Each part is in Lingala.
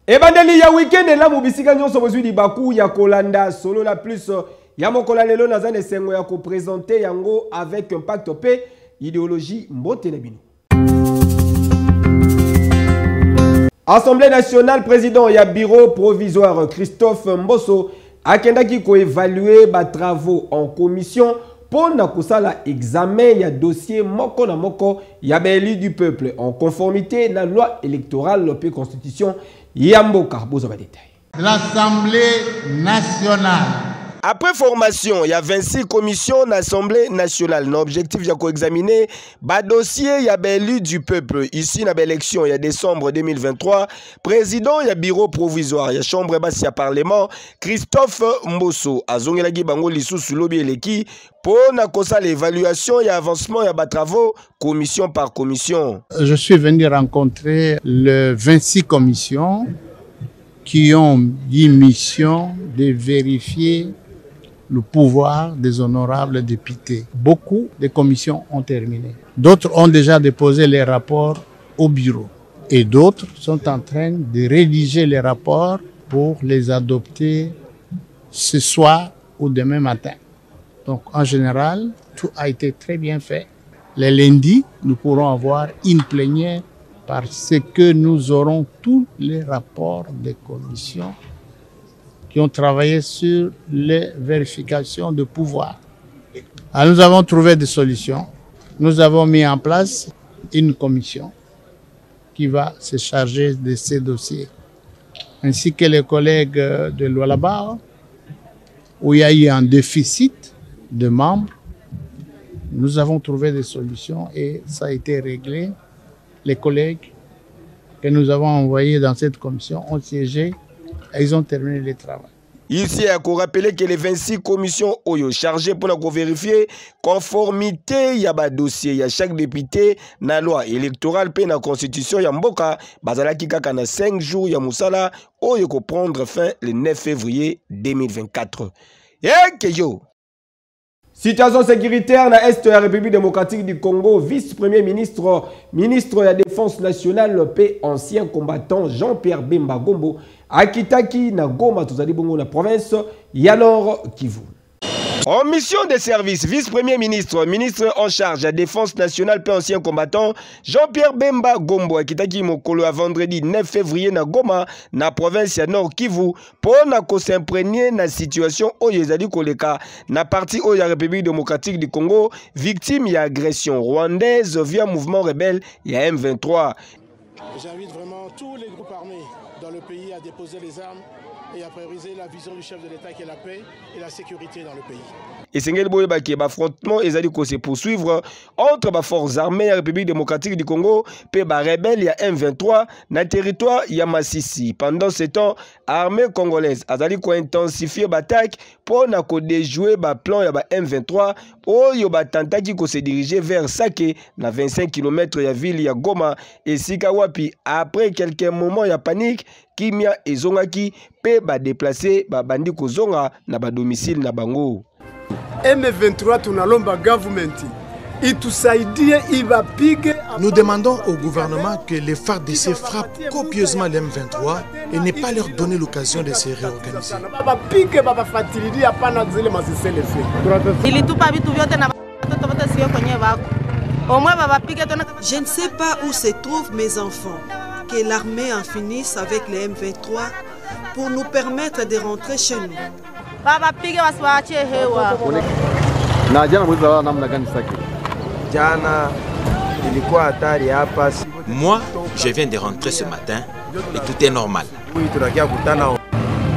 Ebandeli ya week-end la mobisika nyonso bozwi libaku ya kolanda solo la plus ya mokola lelo nazane sengo ya ko présenter yango avec impact pe idéologie mbote na bino. Assemblée nationale, président ya bureau provisoire Christophe Mbosso akendaki ko évaluer ba travaux en commission pour na kosala examen ya dossier moko na moko ya beli du peuple en conformité na loi électorale pe constitution Yamboka, bozo ba détail. L'Assemblée nationale. Après formation, il y a 26 commissions d'Assemblée nationale. L'objectif, il y a examiner le dossier, il y a élu du peuple. Ici, il y a l'élection, il y a décembre 2023. Président, il y a bureau provisoire, il y a chambre basse, il y a parlement. Christophe Mbosso, Azongelagi Bango Lissou Soulobi Eleki. Pour l'évaluation, il y a avancement, il y a travaux, commission par commission. Je suis venu rencontrer les 26 commissions qui ont eu mission de vérifier le pouvoir des honorables députés. Beaucoup de commissions ont terminé. D'autres ont déjà déposé les rapports au bureau. Et d'autres sont en train de rédiger les rapports pour les adopter ce soir ou demain matin. Donc en général, tout a été très bien fait. Les lundis, nous pourrons avoir une plénière parce que nous aurons tous les rapports des commissions qui ont travaillé sur les vérifications de pouvoir. Alors, nous avons trouvé des solutions. Nous avons mis en place une commission qui va se charger de ces dossiers, ainsi que les collègues de Lualaba, où il y a eu un déficit de membres. Nous avons trouvé des solutions et ça a été réglé. Les collègues que nous avons envoyés dans cette commission ont siégé et ils ont terminé le travail. Ici, il faut rappeler que les 26 commissions ont chargées pour vérifier conformité, il y a un dossier, il y a chaque député, na loi électorale, puis na constitution, il y a Mboka, bazalaki kaka na 5 jours, il y a Moussala, où il faut prendre fin le 9 février 2024. Et yo! Situation sécuritaire na Est de la République démocratique du Congo, vice-premier ministre, ministre de la Défense nationale, paix ancien combattant Jean-Pierre Bemba Gombo, Akitaki na Goma, tozali bongo na province, Yanor Kivu. En mission de service, vice-premier ministre, ministre en charge de la défense nationale, paix ancien combattant, Jean-Pierre Bemba Gombo, Akitaki Mokolo à vendredi 9 février na Goma, na province ya Nord Kivu, pour na s'imprégner na situation oyezali koleka, na partie de la République démocratique du Congo, victime y agression rwandaise via mouvement rebelle y a M23. J'invite vraiment tous les groupes armés dans le pays à déposer les armes et à prioriser la vision du chef de l'État qui est la paix et la sécurité dans le pays. Et Sengel Boyeba qui affrontement ezali se poursuivre entre les forces armées de la République démocratique du Congo et les rebelles y a M23 dans le territoire ya Masisi. Pendant ce temps, l'armée congolaise a intensifié l'attaque pour déjouer le plan ya M23 où yo tentaki se diriger vers Sake na 25 km de la ville ya Goma et Sikawapi. Après quelques moments ya panique Kimia ezongaki pe ba déplacer ba bandi kozonga na ba domicile na bango. M23 tunalomba government itusaidie ibapige. Nous demandons au gouvernement que les FARDC frappent copieusement les M23 et ne pas leur donner l'occasion de se réorganiser. Je ne sais pas où se trouvent mes enfants. Que l'armée en finisse avec les M23 pour nous permettre de rentrer chez nous. Moi, je viens de rentrer ce matin et tout est normal.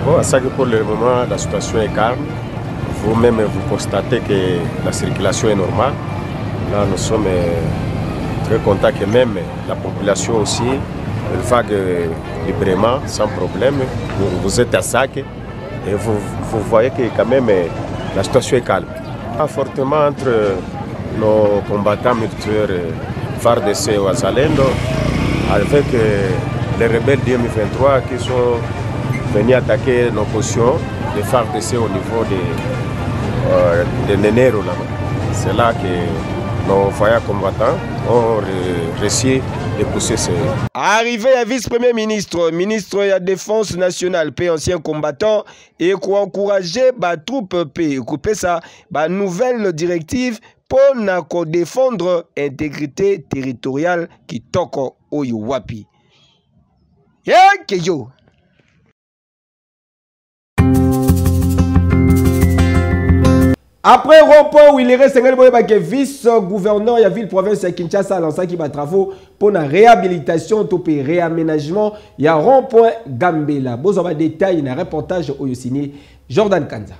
Bon, c'est que pour le moment, la situation est calme. Vous-même, vous constatez que la circulation est normale. Là, nous sommes très contents que même la population aussi vague librement, sans problème. Vous êtes à Sac et vous voyez que quand même la situation est calme. Fortement entre nos combattants militaires FARDC et Wazalendo avec les rebelles du M23 qui sont venus attaquer nos positions de FARDC au niveau de Nenero là-bas. C'est là que nos voyants combattants ont réussi de pousser ces... Arrivé à vice-premier ministre, ministre de la Défense nationale, paix ancien combattant, et pour encourager les troupes paix, couper ça, nouvelle directive pour défendre l'intégrité territoriale qui toque au Wapi. Yo! Après rond-point où il est resté vice-gouverneur de la ville-province de Kinshasa a lancé des travaux pour la réhabilitation et réaménagement. Il y a rond-point Gambela. Vous avez des détails dans le reportage au signé Jordan Kanza.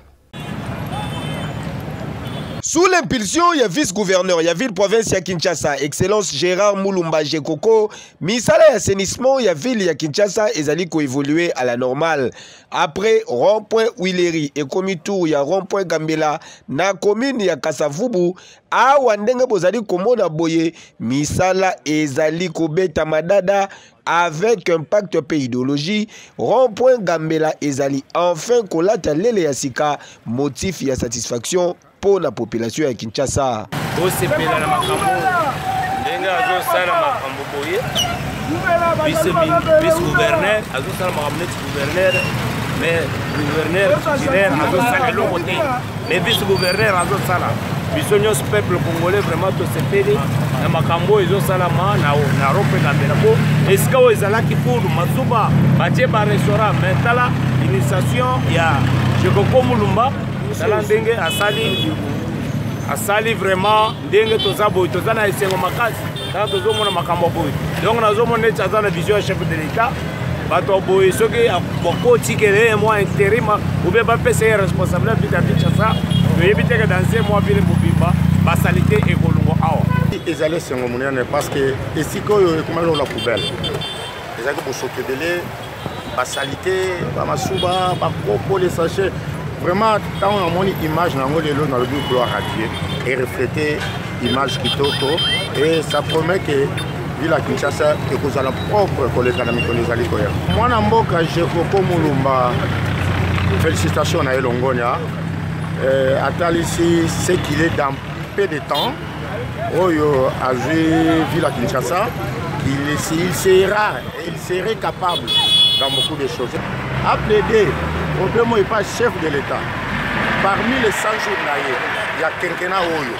Sous l'impulsion, il y a vice-gouverneur, il y a ville-province de Kinshasa, Excellence Gérard Moulumba Jekoko, misala et assainissement, il y a ville de Kinshasa, et zali ko évoluer à la normale. Après rond-point Wileri et Komitour, il y a rond-point Gambela, na commune il y a Kasavubu, a wandenge bozali komona boye, misala et zali ko beta madada, avec un pacte idéologie, rond-point Gambela et zali, enfin kolata lele yasika, motif ya satisfaction, pour la population à Kinshasa. Vice-gouverneur, mais gouverneur titulaire, mais vice-gouverneur, bisognos peuple congolais vraiment tout se fait na makambo izo salama na rope na belabo eska ozala ki pour masuba batie ba restaurant mentala initiation ya Jekoko Moulumba sala ndenge asali vraiment ndenge toza boy toza na esengo makasi ta tozo mona makambo boy donc nazo mona tsa na vision chef de l'état bato boy soki boko tikele moi intérim ou bien ba pese responsable vita Kinshasa éviter que dans ces mois ville mobimba basalité et kolongo awa ezali sengo munene parce que esiko yo ekomalo la poubelle ezali ko sokebele basalité ba masuba ba popo les sachets vraiment quand on a moni image nango lelo na le gloire à Dieu et refléter image kitoko et ça promet que ville à Kinshasa ekozala propre pour l'économie ko les ali koya mwana mboka Jekoko Moulumba félicitations na elongonia. Ici, c'est qu'il est dans peu de temps. Oyo a vu ville à Kinshasa, il serait capable dans beaucoup de choses. A plaidé, au moins il n'est pas chef de l'État. Parmi les 100 jours, il y a Kenkena Oyo.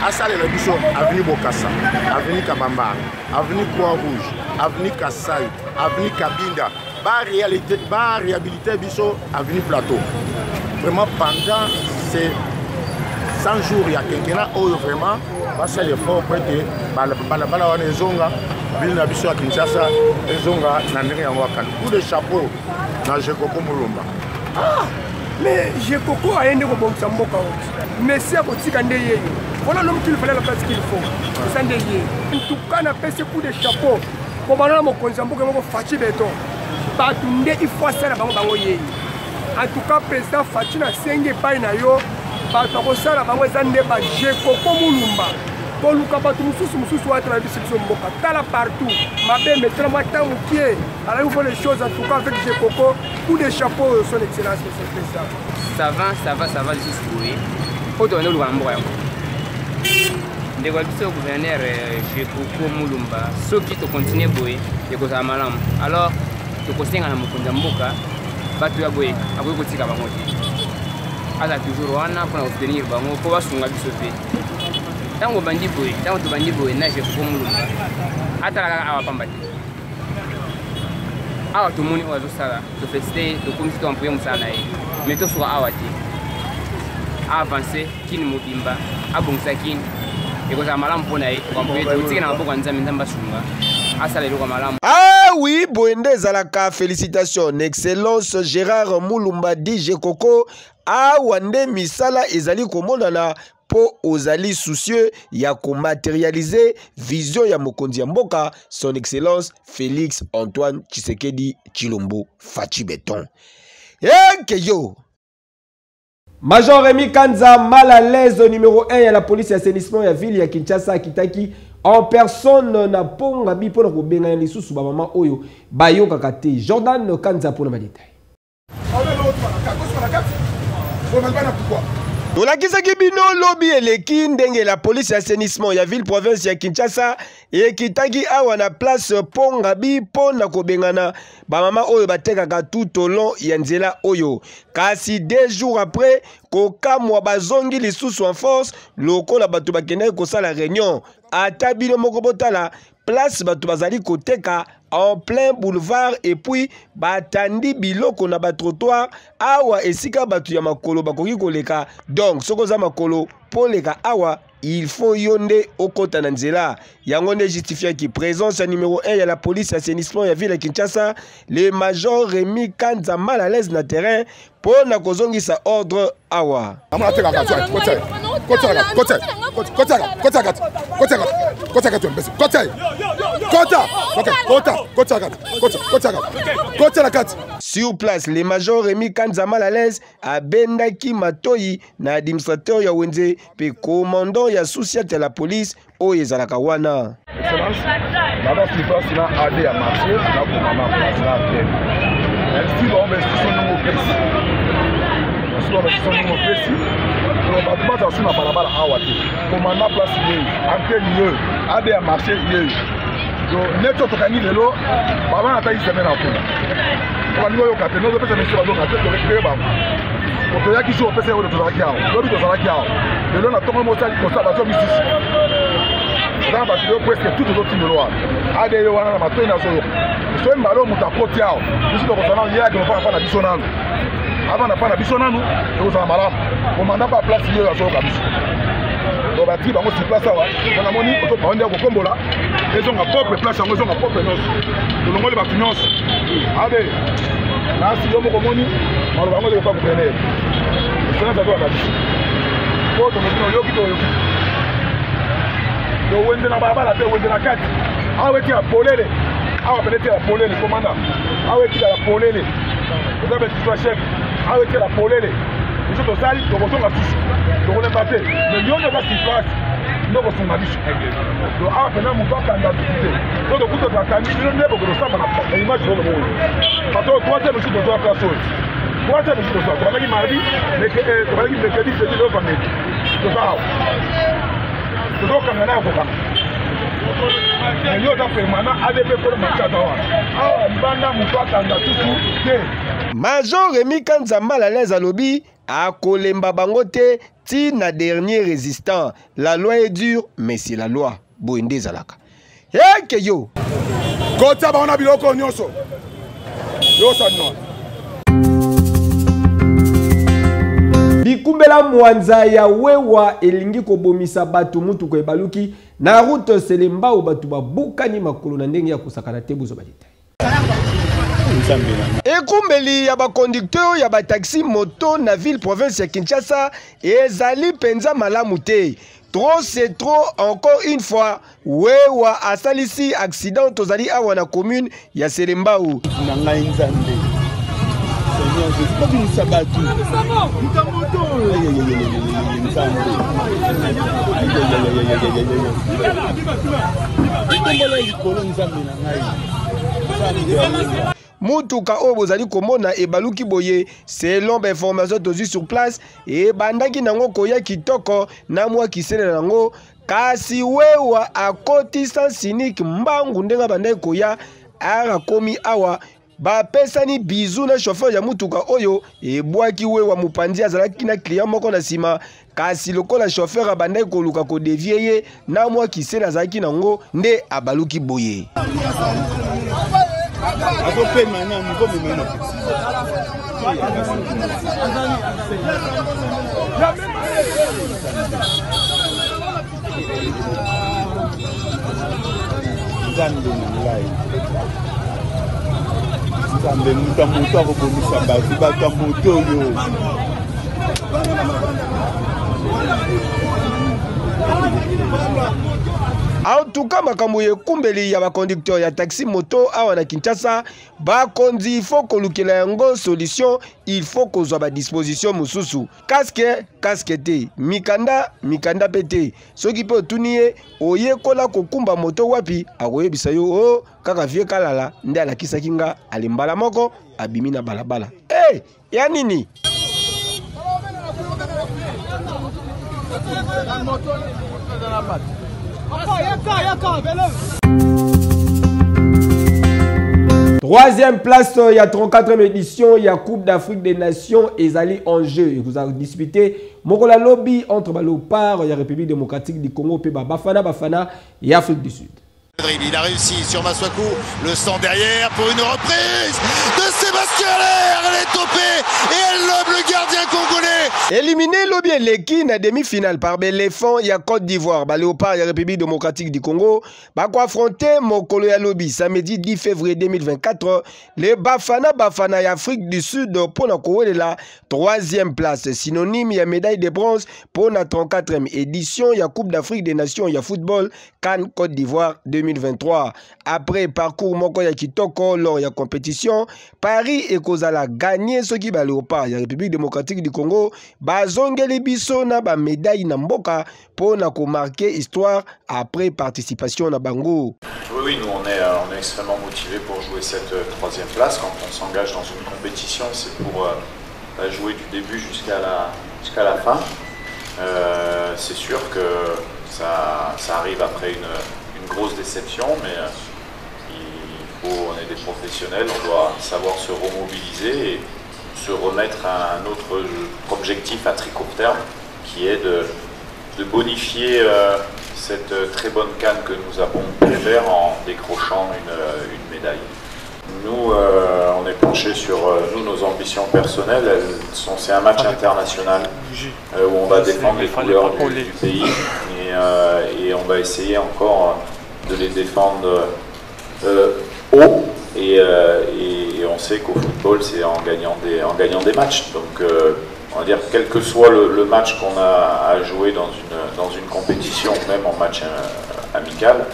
Asale le biso, avenue Bokassa, avenue Kabamba, avenue Croix-Rouge, avenue Kassai, avenue Kabinda. Bar réhabilité biso, avenue Plateau. Vraiment pendant ces 100 jours, il y a quelqu'un qui vraiment va faire l'effort pour que Balabala et Zonga, Ville à Kinshasa, et Zonga, Nandri en Wakan. Coup de chapeau dans Jekoko Moulumba. Ah, mais Jekoko a un bon Samboka. Mais c'est à côté de voilà l'homme qu'il fallait la place qu'il faut. C'est un délié. En tout cas, on a fait ce coup de chapeau. Pour moi, on a fait béton. Il faut ça la banque. En tout cas, président Fatina Senge Painayo, Batokosala Bangwezande Jekoko Moulumba. Pour le Kabatou Moussou à travers la Mboka, Tala partout. Ma belle mettra moi tant au pied. Alors, il faut les choses en tout cas avec Jekoko. Coup de chapeau, son excellence, monsieur le président. Ça va, je suis il faut donner le Gamboya. Des gouverneur Jekoko Moulumba, ceux qui te continuent à bouer, et que ça malam. Alors, tu continues à me Mboka. Batu ya boye akoki kotika bango te aza toujours wana mpona kotenir bango po basunga biso te ntango tobandi boye na Jekoko Moulumba atalaka awa pamba te awa tomoni oyo azosala tofesite tokomisi toampoye mosala na ye mais tosuka awa te aavance kini mobimba abongisa kini ekozala malamu mpo na ye toampoye totika na maboko ya nzambe asunga asala eloko malamu Eh oui, Boende Zalaka, félicitations, excellence Gérard Moulumba DJ Koko, Awande Misala Ezali Komonana, po ozali soucieux ya ko matérialiser vision ya mokonzi ya mboka, son excellence Félix Antoine Tshisekedi Tshilombo Fachi Beton. Yo. Major Rémi Kanza, mal à l'aise, numéro 1 à la police et assainissement ya ville ya Kinshasa Kitaki en personne na ponga bi pona ko benga ya lisusu ba mama oyo bayo kakate. Jordan Kanza pour le détail. Tolakisa kibino lobby eleki ndenge la police ya assainissement ya ville province ya Kinshasa et kitaki awa na place ponga bi pona ko bengana ba mama oyo batekaka tout au long ya nzela oyo. Kasi 2 jours après kokamwa bazongi lisusu en force lokola bato bakende ko sala réunion ata bino moko botala place bato bazali koteka en plein boulevard et puis batandi biloko na batrottoir awa esika bato ya makolo bakoki koleka. Donc soko za makolo pour leka awa il faut yonde okota na nzela yango ne justifie qui présence numéro 1 ya la police assainissement ya ville ya Kinshasa le major Rémi Kanza mal à l'aise na terrain pour na kozongisa ordre awa. Sur place, le major Rémi Kanza mal à l'aise a bendaki matoyi na administrateur ya wenze pe commandant ya souciat ya la police o ezalaka wana. Excellence, d'abord si place na AD à marché na pour maman place na bien. Ainsi on va sur son place. Sur son place. Le bâtiment ça sur na balabala awati. Commandant place yé, antenne yé, AD à marché yé. Donc neto tokani lelo, baba ata iseme na kuna. Kwa niyo yoka no pesa mesho ndo ngate to rekre ba. Koto yaki so pesa yo to zalaki awo. Lobi to zalaki awo. Lelo na tongo mo sali ko saba so misisi. Dans la vidéo presque tout le team de loi. Ade yo wana na matoi na so. So mbalo mutakoti awo. Biso ko sana yeye ko fa na biso nanu. Ava na pa na biso nanu, yo za malamu. Komanda pa place yo so kabisa. Donc bati bango si place awa. On a moni ko pa ndia ko kombola. Ezo nga propre place yango zo nga propre nos. Tolongo le batunons. Ade. Na si yo mo ko moni, malo bango de ko pa ko pene. Ça ça doit kabisa. Ko to mo yo kito yo. Do wende na baba la te wende na kati. Awe ti apolele. Awe pelete apolele commandant. Awe ti la polele. Vous avez dit chef. Awe ti la polele. Ils sont sali do ko songa sisi. Do ko le papier. Mais yo ne va si place. Ndo ko songa biso. Do awe pena mu ba kanda discuter. Do do kuto ta kami ni ne bo ko samba na image do mo. Pato troisième jour do place. Troisième jour do. Ko ba mardi, mais que ko ba mercredi c'est le vendredi. Do ça. Major Rémi Kanza mal à l'aise à lobby a kolemba bangote ti na dernier résistant. La loi est dure mais c'est la loi. Boende Zalaka. Ke yo. Kota ba ona biloko nyonso. Yo sanno. Bikumbela mwanza ya wewa elingi kobomisa batu mutu ko ebaluki na route Selemba o batu babukani makolo na ndenge ya kusakana tebuzo badita. Ekumbeli ya ba conducteur ya ba taxi moto na ville province ya Kinshasa ezali penza malamu te. Trop c'est trop encore une fois wewa asalisi accident tozali awa na commune ya Selemba o. Mutuka o bozali komona ebaluki boye selon information tozi sur place e bandaki nango koya kitoko na mwa kisele nango kasi wewa akoti sans cynique mbangu ndenga bandaki koya ara komi awa ba pesani bizu na chauffeur ya mutuka oyo ebwaki wewa mupanzi azalaki na client moko na sima kasi lokola chauffeur abandaki koluka ko devier na mwa kisele azalaki nango nde abaluki boye. En tout cas, makambo ye kumbeli ya ba conducteur ya taxi moto awa na Kinshasa ba kondi il faut kolukela yango solution, il faut kozwa ba disposition mususu. Casque te, mikanda pete. Soki pe otuniye oye kola kokumba moto wapi akoyebisa yo o kaka vie kalala nde alakisaki nga alimbala moko abimi na balabala. Eh, ya nini? Troisième place, il y a 34e édition, il y a Coupe d'Afrique des Nations et Zali en jeu. Et vous avez disputé Mokola Lobby entre Balopar et la République démocratique du Congo, Peba Bafana et Afrique du Sud. Il a réussi sur Maswaku, le sang derrière pour une reprise de Sébastien Allaire. Elle est topée et elle lobe le gardien congolais. Éliminé Lobby et Leki na demi-finale par l'éléphant, il y a Côte d'Ivoire, Léopard et la République démocratique du Congo. Bako affronter Mokolo ya Lobby samedi 10 février 2024. Les Bafana et Afrique du Sud pour la la troisième place. Synonyme, il y a médaille de bronze pour la 34e édition. Il y a Coupe d'Afrique des Nations, il y a football, Cannes, Côte d'Ivoire 2023. Après parcours moko ya kitoko lors de la compétition, Paris et Kozala gagné ce qui va Léopard, la République démocratique du Congo, bazongeli biso na ba médaille na mboka pour na marquer histoire après participation na bango. Oui, nous on est extrêmement motivés pour jouer cette troisième place. Quand on s'engage dans une compétition, c'est pour jouer du début jusqu'à la fin. C'est sûr que ça arrive après une grosse déception, mais on est des professionnels, on doit savoir se remobiliser et se remettre à un autre objectif à très court terme, qui est de bonifier cette très bonne canne que nous avons pu faire en décrochant une médaille. Nous, on est penché sur nos ambitions personnelles. C'est un match international où on va défendre les couleurs du pays et on va essayer encore de les défendre haut. Et on sait qu'au football, c'est en gagnant des matchs. Donc, on va dire, quel que soit le match qu'on a à jouer dans une compétition, même en match amical,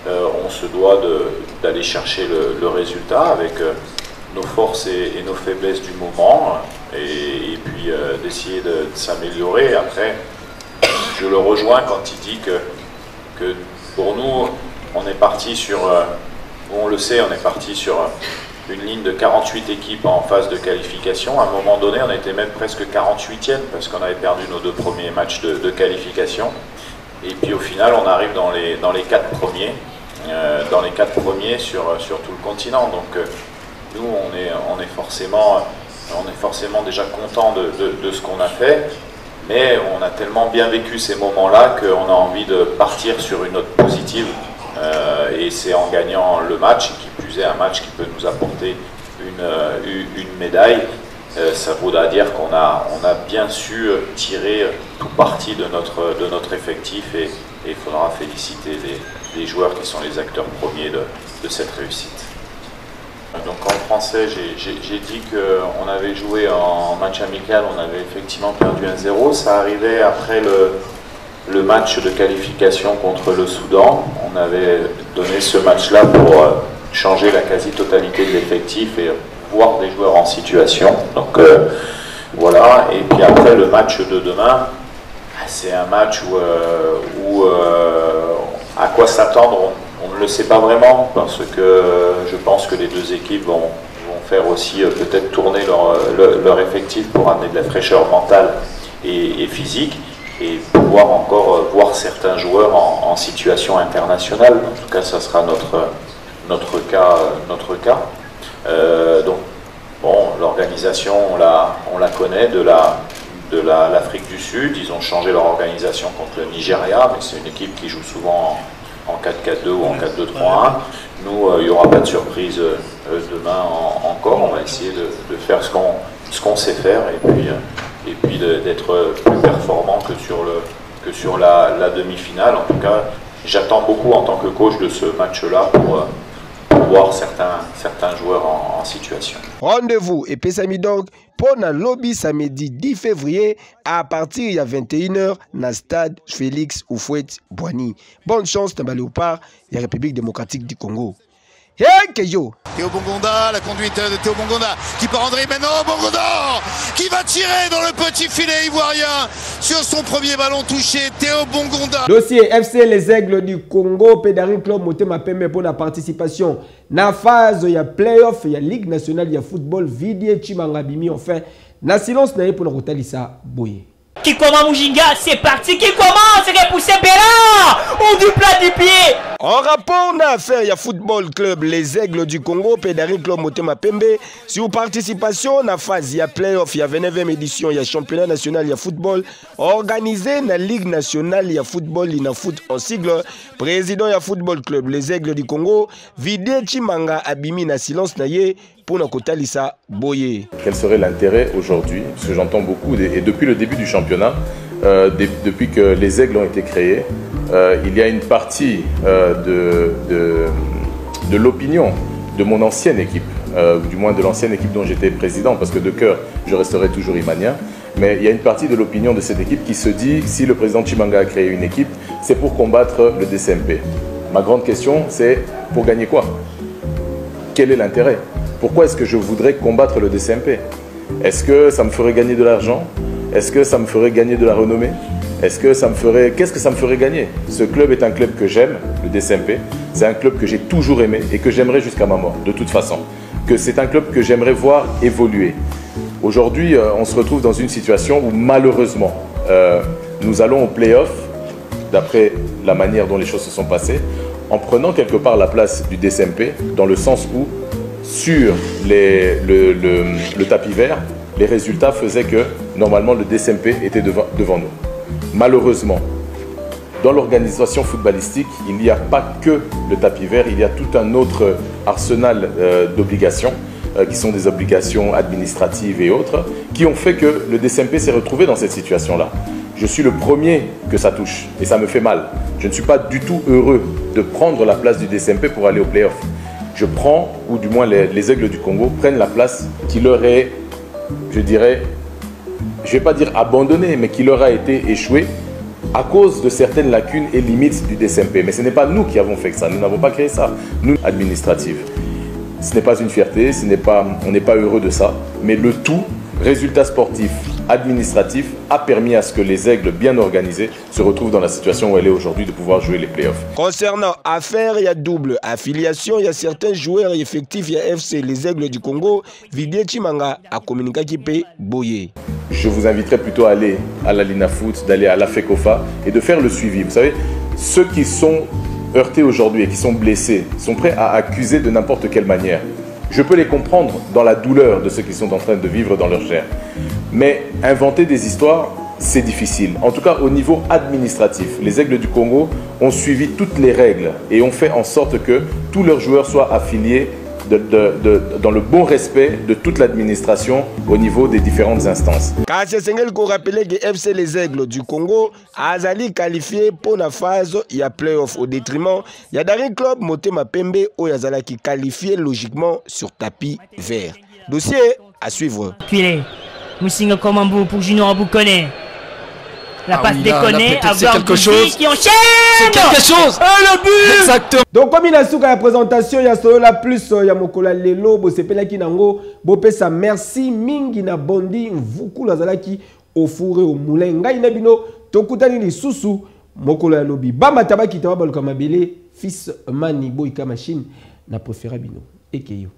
on se doit d'aller chercher le résultat avec nos forces et nos faiblesses du moment et puis d'essayer de s'améliorer. Après, je le rejoins quand il dit que pour nous, on est parti sur, on le sait, on est parti sur une ligne de 48 équipes en phase de qualification. À un moment donné, on était même presque 48e parce qu'on avait perdu nos 2 premiers matchs de qualification. Et puis au final, on arrive dans les 4 premiers. Dans les 4 premiers sur tout le continent. Donc nous, on est forcément déjà content de ce qu'on a fait, mais on a tellement bien vécu ces moments-là qu'on a envie de partir sur une note positive. Et c'est en gagnant le match, qui plus est un match qui peut nous apporter une médaille. Ça voudra dire qu'on a bien su tirer tout parti de notre effectif et il faudra féliciter les joueurs qui sont les acteurs premiers de cette réussite. Donc en français, j'ai dit qu'on avait joué en match amical, on avait effectivement perdu 1-0. Ça arrivait après le match de qualification contre le Soudan. On avait donné ce match-là pour changer la quasi-totalité de l'effectif et voir des joueurs en situation. Donc voilà, et puis après le match de demain, c'est un match où à quoi s'attendre, on ne le sait pas vraiment, parce que je pense que les deux équipes vont faire aussi peut-être tourner leur effectif pour amener de la fraîcheur mentale et physique, et pouvoir encore voir certains joueurs en situation internationale. En tout cas, ça sera notre cas. Donc, bon, l'organisation, on la connaît de l'Afrique du Sud. Ils ont changé leur organisation contre le Nigeria, mais c'est une équipe qui joue souvent en 4-4-2 ou en 4-2-3-1. Nous, il n'y aura pas de surprise demain encore. On va essayer de faire ce qu'on sait faire et puis d'être plus performant que sur la demi-finale. En tout cas, j'attends beaucoup en tant que coach de ce match-là pour voir certains joueurs en situation. Rendez-vous et Pesami donc pour le lobby samedi 10 février à partir de 21h dans le stade Félix Houphouët-Boigny. Bonne chance dans le Léopard, la République démocratique du Congo. Théo Bongonda, la conduite de Théo Bongonda qui part André maintenant, Bongonda qui va tirer dans le petit filet ivoirien sur son premier ballon touché, Théo Bongonda. Dossier FC Les Aigles du Congo, Pédarin Club Motema Pembe pour la participation na phase il y a playoff, il y a Ligue nationale, il y a football, Vidier Chimanga Bimi enfin na silence na pour la Rotalisa Boye. Kikoma Mujinga, c'est parti, qui commence, repoussé Bella, on du plat du pied. En rapport à affaire, il y a Football Club Les Aigles du Congo, Pédarin Club Motema Pembe, sur participation à la phase, il y a playoff, il y a 29e édition, il y a championnat national, il y a football, organisé dans la Ligue nationale, il y a football, il y a foot en sigle, président, il y a Football Club Les Aigles du Congo, Vidier Chimanga Abimi na silence naye, pour notre Kotalisa Boye. Quel serait l'intérêt aujourd'hui? Parce que j'entends beaucoup, et depuis le début du championnat, depuis que les Aigles ont été créés, il y a une partie de l'opinion de mon ancienne équipe, du moins de l'ancienne équipe dont j'étais président, parce que de cœur, je resterai toujours imanien. Mais il y a une partie de l'opinion de cette équipe qui se dit, si le président Chimanga a créé une équipe, c'est pour combattre le DCMP. Ma grande question, c'est pour gagner quoi? Quel est l'intérêt? Pourquoi est-ce que je voudrais combattre le DCMP? Est-ce que ça me ferait gagner de l'argent? Est-ce que ça me ferait gagner de la renommée? Est-ce que ça me ferait... Qu'est-ce que ça me ferait gagner? Ce club est un club que j'aime, le DCMP. C'est un club que j'ai toujours aimé et que j'aimerais jusqu'à ma mort, de toute façon. Que c'est un club que j'aimerais voir évoluer. Aujourd'hui, on se retrouve dans une situation où malheureusement, nous allons au play-off, d'après la manière dont les choses se sont passées, en prenant quelque part la place du DCMP, dans le sens où sur le tapis vert, les résultats faisaient que normalement le DCMP était devant nous. Malheureusement, dans l'organisation footballistique, il n'y a pas que le tapis vert, il y a tout un autre arsenal d'obligations qui sont des obligations administratives et autres, qui ont fait que le DCMP s'est retrouvé dans cette situation-là. Je suis le premier que ça touche et ça me fait mal. Je ne suis pas du tout heureux de prendre la place du DCMP pour aller au play-off. Je prends, ou du moins les Aigles du Congo prennent la place qui leur est, je dirais, je ne vais pas dire abandonnée, mais qui leur a été échouée à cause de certaines lacunes et limites du DCMP. Mais ce n'est pas nous qui avons fait ça, nous n'avons pas créé ça, nous, administratifs. Ce n'est pas une fierté, on n'est pas heureux de ça, mais le tout, résultat sportif, administratif, a permis à ce que les Aigles bien organisés se retrouvent dans la situation où elle est aujourd'hui de pouvoir jouer les playoffs. Concernant affaires, il y a double affiliation, il y a certains joueurs effectifs, il y a FC Les Aigles du Congo, Vidier Chimanga a communiqué qui peut Boye. Je vous inviterai plutôt à aller à la Lina Foot, d'aller à la FECOFA et de faire le suivi. Vous savez, ceux qui sont heurtés aujourd'hui et qui sont blessés sont prêts à accuser de n'importe quelle manière. Je peux les comprendre dans la douleur de ceux qui sont en train de vivre dans leur chair. Mais inventer des histoires, c'est difficile. En tout cas, au niveau administratif, les Aigles du Congo ont suivi toutes les règles et ont fait en sorte que tous leurs joueurs soient affiliés dans le bon respect de toute l'administration au niveau des différentes instances. Kasi Sengel ko rappeler que FC Les Aigles du Congo a qualifié pour la phase il y a playoff au détriment il y a Pédarin Club Motema Pembe où yazala qui qualifié logiquement sur tapis vert. Dossier à suivre. Puis Moussinga Komambo pour Junior Aboukone. La passe déconnée, avoir quelque chose qui enchaîne. C'est quelque chose. Ah, le but. Exactement. Donc comme il a souka la présentation, il y a solo la plus il y a mokola lelo bo sepela ki nango bo pesa merci mingi na bondi vuku la zalaki au fourré au moulin ngai na bino tokutani lisusu mokola lobi ba mataba ki tawa balka mabele fils mani boy ka machine na préféré bino ekeyo.